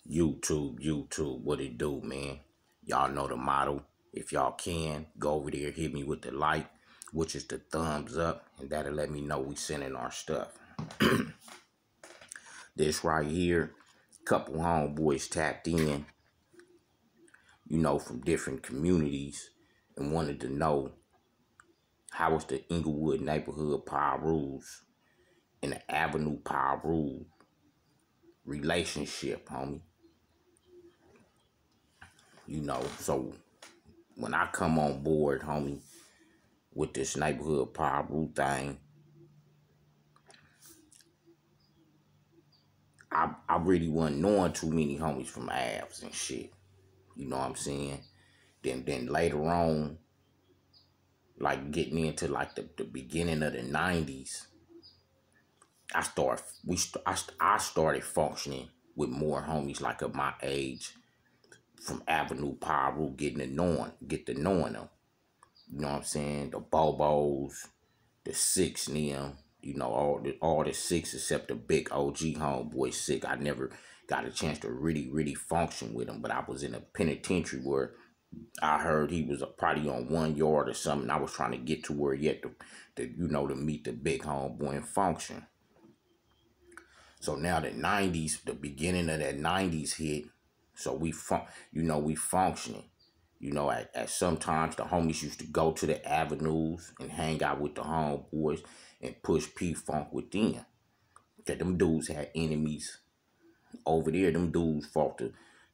YouTube, what it do, man? Y'all know the motto. If y'all can, go over there, hit me with the like, which is the thumbs up, and that'll let me know we sending our stuff. This right here, couple homeboys tapped in, from different communities and wanted to know how was the Inglewood neighborhood power rules and the Avenue power rule relationship, homie. So when I come on board, homie, with this neighborhood power rule thing, I really wasn't knowing too many homies from Avs and shit. You know what I'm saying? Then later on, like getting into like the beginning of the 90s, I started functioning with more homies like of my age from Avenue Power Rule, get to knowing them. You know what I'm saying? The Bobos, the Six them, all the six except the big OG homeboy Sick. I never got a chance to really function with him, but I was in a penitentiary where I heard he was probably on 1 yard or something. I was trying to get to where he had to meet the big homeboy and function. So now the 90s, the beginning of that 90s hit, so we functioning. At sometimes the homies used to go to the avenues and hang out with the homeboys and push P-Funk with them. Cause them dudes had enemies over there. Them dudes fought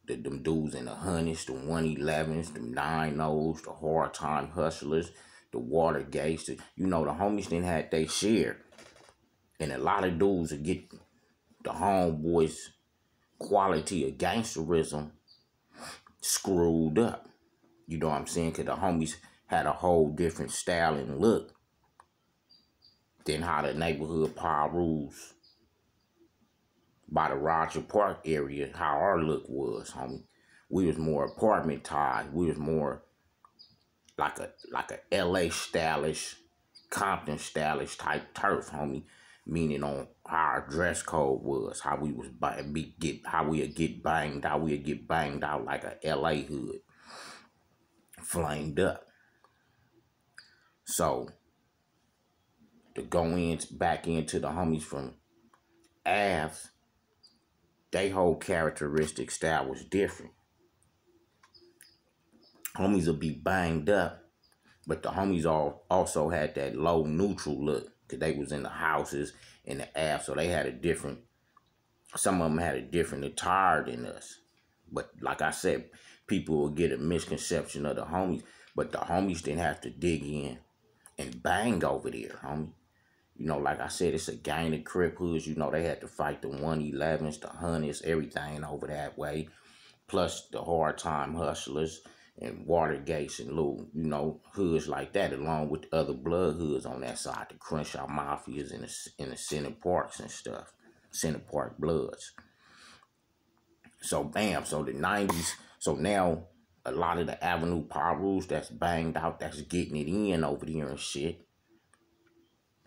them dudes in the hundreds, the 111s, the 90s, the hard time hustlers, the Watergates. The homies didn't have their share. And a lot of dudes would get the homeboys' quality of gangsterism screwed up. You know what I'm saying? Because the homies had a whole different style and look than how the neighborhood power rules by the Roger Park area, how our look was, homie. We was more apartment tied. We was more like a LA stylish, Compton stylish type turf, homie. Meaning on how our dress code was, how we would get banged out like a LA hood. Flamed up. So to go back into the homies from Avs, they whole characteristic style was different. Homies would be banged up, but the homies also had that low neutral look, because they was in the houses in the Avs, so they had some of them had a different attire than us. But like I said, people will get a misconception of the homies, but the homies didn't have to dig in and bang over there, homie. Like I said, it's a gang of Crip hoods. They had to fight the 111s, the Hunters, everything over that way. Plus the hard time hustlers and Watergates and little, hoods like that, along with the other blood hoods on that side, the Crenshaw Mafias in the Center Parks and stuff, Center Park Bloods. So bam, so the 90s, so now a lot of the Avenue power rules that's banged out, that's getting it in over there and shit,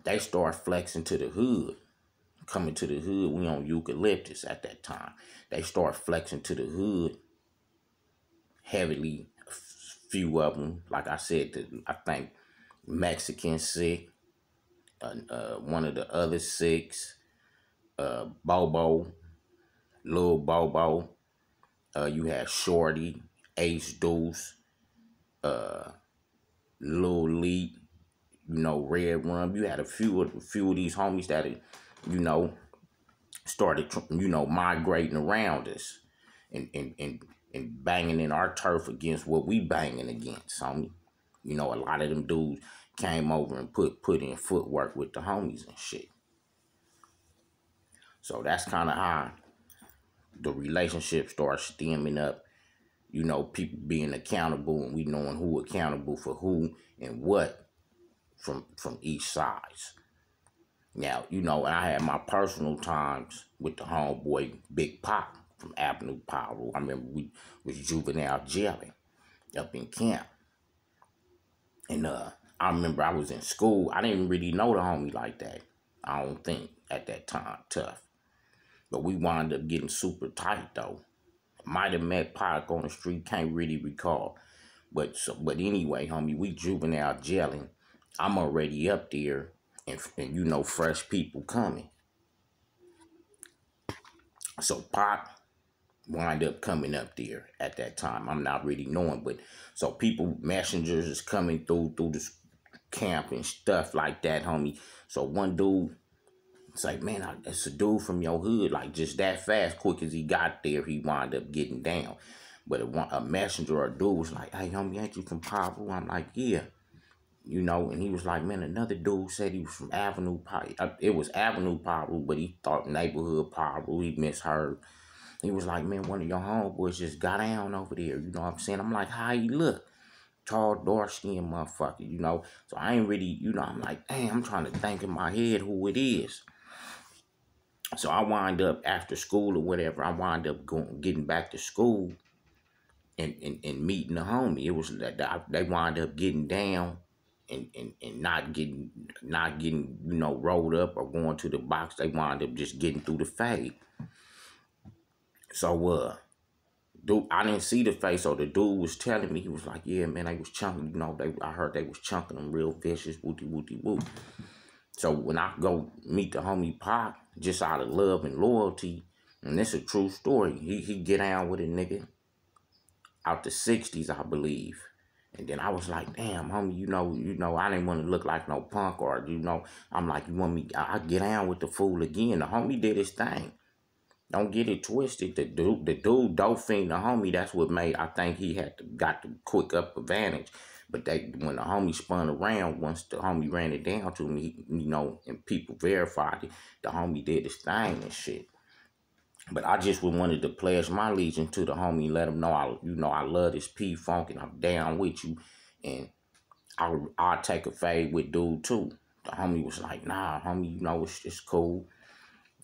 they start flexing to the hood. Coming to the hood, we on Eucalyptus at that time. They start flexing to the hood heavily. A few of them, like I said, I think Mexican Sick, one of the other Six, Bobo, Lil Bobo. You had Shorty, Ace Deuce, Lil Leet, Red Rum. You had a few of these homies that, started, migrating around us and banging in our turf against what we banging against, homie. A lot of them dudes came over and put in footwork with the homies and shit. So that's kind of how the relationship starts stemming up. People being accountable and we knowing who accountable for who and what from each side. Now, I had my personal times with the homeboy Big Pop from Avenue Power. I remember we was juvenile jailing up in camp. And I remember I was in school. I didn't really know the homie like that. I don't think at that time, tough. But we wound up getting super tight though. Might have met Pac on the street, can't really recall. But anyway, homie, we juvenile jailing. I'm already up there, and you know, fresh people coming. So Pac wind up coming up there at that time. I'm not really knowing, but so people, messengers is coming through the camp and stuff like that, homie. So one dude, it's like, man, it's a dude from your hood, like just that fast, quick as he got there, he wound up getting down. But a messenger or a dude was like, hey, homie, ain't you from Pablo? I'm like, yeah. You know, and he was like, man, another dude said he was from Avenue Pablo. It was Avenue Pablo, but he thought neighborhood Pablo. He misheard. He was like, man, one of your homeboys just got down over there. You know what I'm saying? I'm like, how he look? Tall, dark-skinned motherfucker, you know? So I ain't really, you know, I'm like, damn, I'm trying to think in my head who it is. So I wind up after school or whatever, I wind up getting back to school and meeting the homie. It was that they wind up getting down and not getting, you know, rolled up or going to the box. They wind up just getting through the fade. So dude, I didn't see the face, so the dude was telling me, he was like, yeah, man, they was chunking, you know, I heard they was chunking them real vicious, wooty wooty woo. So when I go meet the homie Pac, just out of love and loyalty, and this is a true story, he get down with a nigga out the 60s, I believe. And then I was like, damn, homie, you know, I didn't want to look like no punk or, you know, I'm like, you want me, I get down with the fool again. The homie did his thing. Don't get it twisted. The dude, Dolphin, the homie, that's what made, I think he got the quick up advantage. But when the homie spun around, once the homie ran it down to me, you know, and people verified it, the homie did his thing and shit. But I just would wanted to pledge my allegiance to the homie, let him know I love this P-Funk and I'm down with you. And I'll take a fade with dude too. The homie was like, nah, homie, you know, it's cool.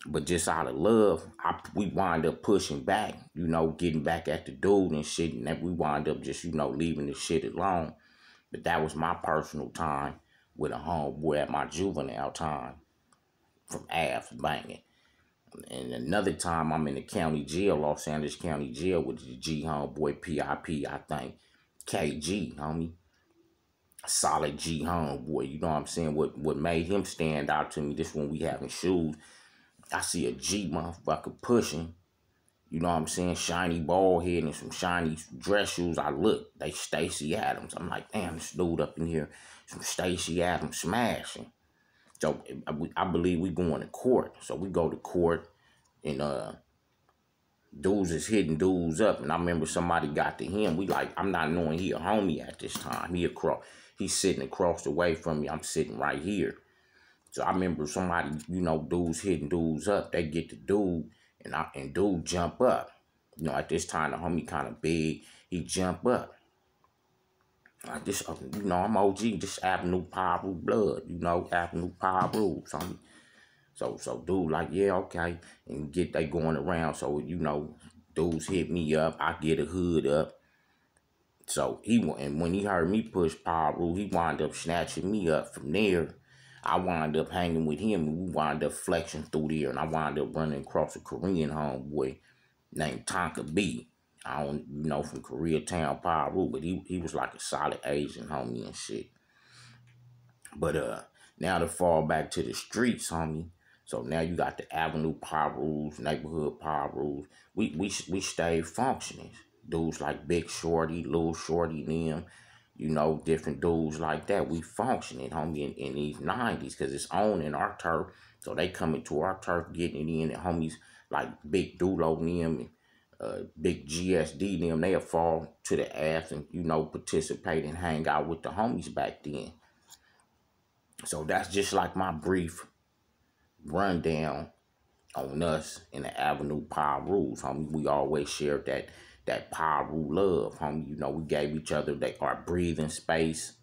But just out of love, we wind up pushing back, you know, getting back at the dude and shit. And then we wind up just, you know, leaving the shit alone. But that was my personal time with a homeboy at my juvenile time from Ave banging. And another time I'm in the county jail, Los Angeles County Jail with the G homeboy PIP, I think. KG, homie. Solid G homeboy. You know what I'm saying? What made him stand out to me, this when we having shoes. I see a G motherfucker pushing, you know what I'm saying, shiny bald head and some shiny dress shoes. I look, they Stacey Adams. I'm like, damn, this dude up in here, some Stacey Adams smashing. So I believe we going to court. So we go to court and dudes is hitting dudes up. And I remember somebody got to him. We like, I'm not knowing he a homie at this time. He's sitting across the way from me. I'm sitting right here. So I remember somebody, you know, dudes hitting dudes up. They get the dude, and dude jump up. You know, at this time, the homie kind of big. He jump up. Like this, you know, I'm OG, just Avenue Pablo blood. You know, Avenue Pablo. So dude like, yeah, okay. And they going around. So, you know, dudes hit me up. I get a hood up. So and when he heard me push Pablo, he wound up snatching me up from there. I wound up hanging with him, and we wound up flexing through there, and I wound up running across a Korean homeboy named Tonka B. I don't, you know, from Koreatown, Peru, but he was like a solid Asian homie and shit. But now to fall back to the streets, homie. So now you got the Avenue Perus, neighborhood Perus. We stayed functioning. Dudes like Big Shorty, Lil Shorty, them. You know, different dudes like that. We functioning, homie, in these 90s because it's on in our turf. So they coming to our turf, getting it in, and homies like Big Dulo and them and Big GSD them, they'll fall to the ass and, you know, participate and hang out with the homies back then. So that's just like my brief rundown on us in the Avenue Perus, homie. We always shared that Peru love, homie. You know, we gave each other our breathing space,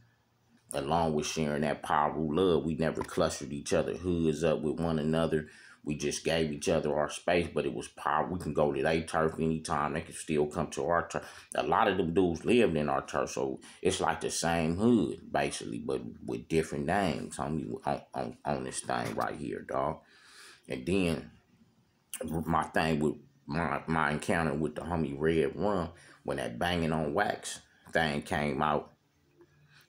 along with sharing that Peru love. We never clustered each other hoods up with one another. We just gave each other our space, but it was power. We can go to their turf anytime. They can still come to our turf. A lot of them dudes lived in our turf, so it's like the same hood, basically, but with different names, homie, on this thing right here, dog. And then my thing with my encounter with the homie Red Rum when that banging on wax thing came out.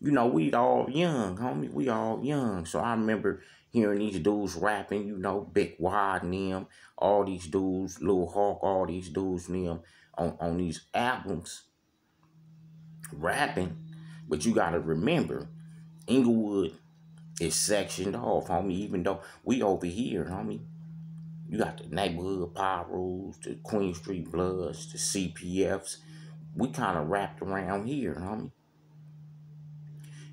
You know, we all young, homie. We all young. So I remember hearing these dudes rapping, you know, Big Wad and them, all these dudes, Lil Hawk, all these dudes and them on these albums rapping. But you gotta remember, Inglewood is sectioned off, homie, even though we over here, homie. You got the neighborhood power rules, the Queen Street Bloods, the CPFs. We kind of wrapped around here, homie.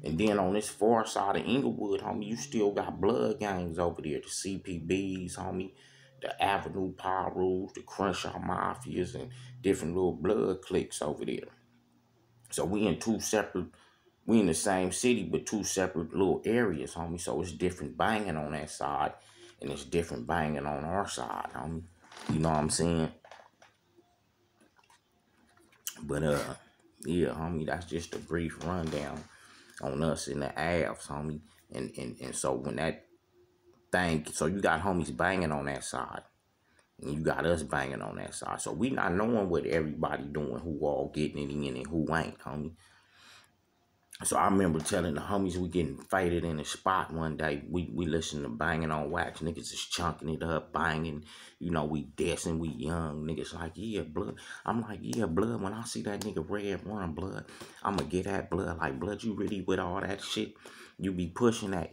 And then on this far side of Inglewood, homie, you still got blood gangs over there. The CPBs, homie. The Avenue Power Rules, the Crenshaw Mafias, and different little blood cliques over there. So we in the same city, but two separate little areas, homie. So it's different banging on that side, and it's different banging on our side, homie. You know what I'm saying? But yeah, homie, that's just a brief rundown on us in the Avs, homie. And so when that thing, so you got homies banging on that side, and you got us banging on that side. So we not knowing what everybody doing, who all getting it in and who ain't, homie. So I remember telling the homies we getting faded in the spot one day. We listening to banging on wax. Niggas is chunking it up, banging. You know, we dancing, we young. Niggas like, yeah, blood. I'm like, yeah, blood. When I see that nigga Red Run, blood, I'ma get that blood. Like, blood, you really with all that shit? You be pushing that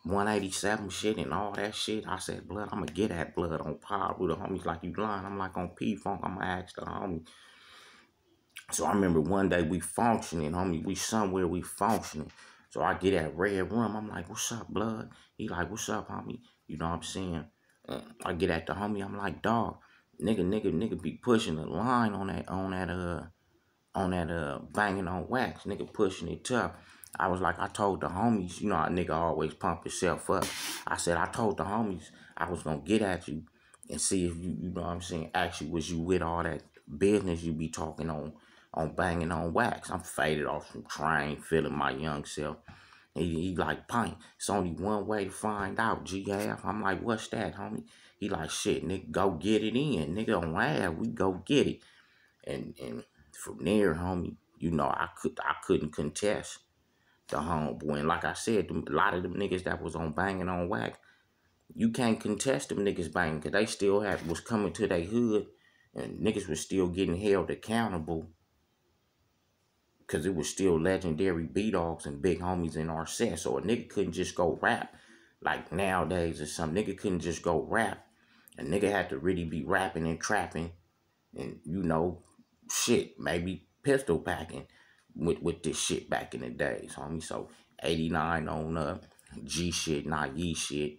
187 shit and all that shit. I said, blood, I'ma get that blood on Power with the homies like you lying. I'm like, on P-Funk, I'ma ask the homie. So I remember one day we functioning, homie. We somewhere we functioning. So I get at Red Rum. I'm like, what's up, blood? He like, what's up, homie? You know what I'm saying? I get at the homie. I'm like, dog, nigga be pushing the line on that banging on wax. Nigga pushing it tough. I was like, I told the homies, you know how nigga always pump himself up. I said, I told the homies I was gonna get at you and see if you know what I'm saying, actually was you with all that business you be talking on banging on wax. I'm faded off from train, feeling my young self. He like, Pint, it's only one way to find out, GF. I'm like, what's that, homie? He like, shit, nigga, go get it in. Nigga, don't laugh, we go get it. And from there, homie, you know, I couldn't contest the homeboy. And like I said, a lot of them niggas that was on banging on wax, you can't contest them niggas banging, because they still was coming to their hood, and niggas was still getting held accountable, because it was still legendary B-Dogs and big homies in our set. So a nigga couldn't just go rap like nowadays or something. Nigga couldn't just go rap. A nigga had to really be rapping and trapping and, you know, shit, maybe pistol packing with this shit back in the days, homie. So 89 on up, G shit, not ye shit.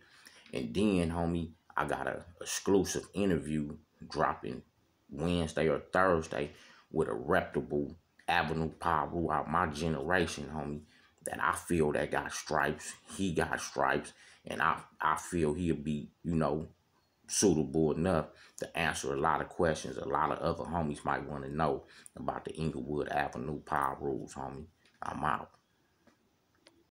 And then, homie, I got a exclusive interview dropping Wednesday or Thursday with a reputable Avenue Power out my generation, homie, that I feel that got stripes. He got stripes, and I feel he'll be, you know, suitable enough to answer a lot of questions a lot of other homies might want to know about the Inglewood Avenue Power Rules, homie. I'm out.